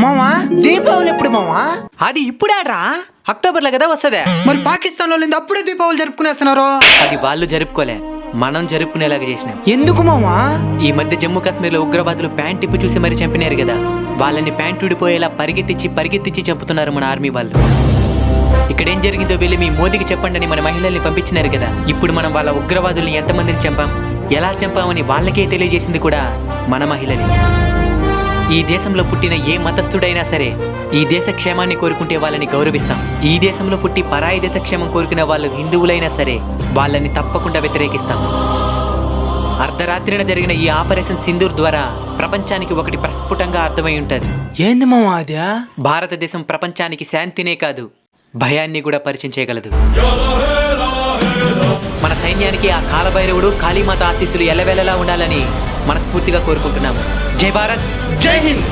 మావా దీపావళి ఎప్పుడు మావా? అది ఇప్పుడాడ్రా, అక్టోబర్లో కదా వస్తుందే. మరి పాకిస్తాన్ వాళ్ళు అప్పుడే దీపావళి జరుపుకునేస్తున్నారు. అది వాళ్ళు జరుపుకోలే, మనం జరుపుకునేలాగా చేసినాం. ఎందుకు మావా? ఈ మధ్య జమ్మూ కాశ్మీర్లో ఉగ్రవాదులు ప్యాంట్ టిప్పు చూసి మరి చంపినారు కదా, వాళ్ళని ప్యాంట్ ఊడిపోయేలా పరిగెత్తిచ్చి చంపుతున్నారు మన ఆర్మీ వాళ్ళు. ఇక్కడ ఏం జరిగిందో వెళ్ళి మీ మోదీకి చెప్పండి అని మన మహిళల్ని పంపించినారు కదా. ఇప్పుడు మనం వాళ్ళ ఉగ్రవాదుల్ని ఎంతమందిని చంపాం, ఎలా చంపామని వాళ్ళకే తెలియజేసింది కూడా మన మహిళలే. ఈ దేశంలో పుట్టిన ఏ మతస్థుడైనా సరే ఈ దేశ క్షేమాన్ని కోరుకుంటే వాళ్ళని గౌరవిస్తాం. ఈ దేశంలో పుట్టి పరాయి దేశ క్షేమం కోరుకునే వాళ్ళు హిందువులైనా సరే వాళ్ళని తప్పకుండా వ్యతిరేకిస్తాం. అర్ధరాత్రిన జరిగిన ఈ ఆపరేషన్ సింధూర్ ద్వారా ప్రపంచానికి ఒకటి ప్రస్ఫుటంగా అర్థమై ఉంటుంది. ఏంది మావా అది? భారతదేశం ప్రపంచానికి శాంతినే కాదు, భయాన్ని కూడా పరిచయం చేయగలదు. మన సైన్యానికి ఆ కాలభైరవుడు, కాళీమాత ఆశీస్సులు ఎల్లవేళలా ఉండాలని మనస్ఫూర్తిగా కోరుకుంటున్నాము. జై భారత్, జై హింద్.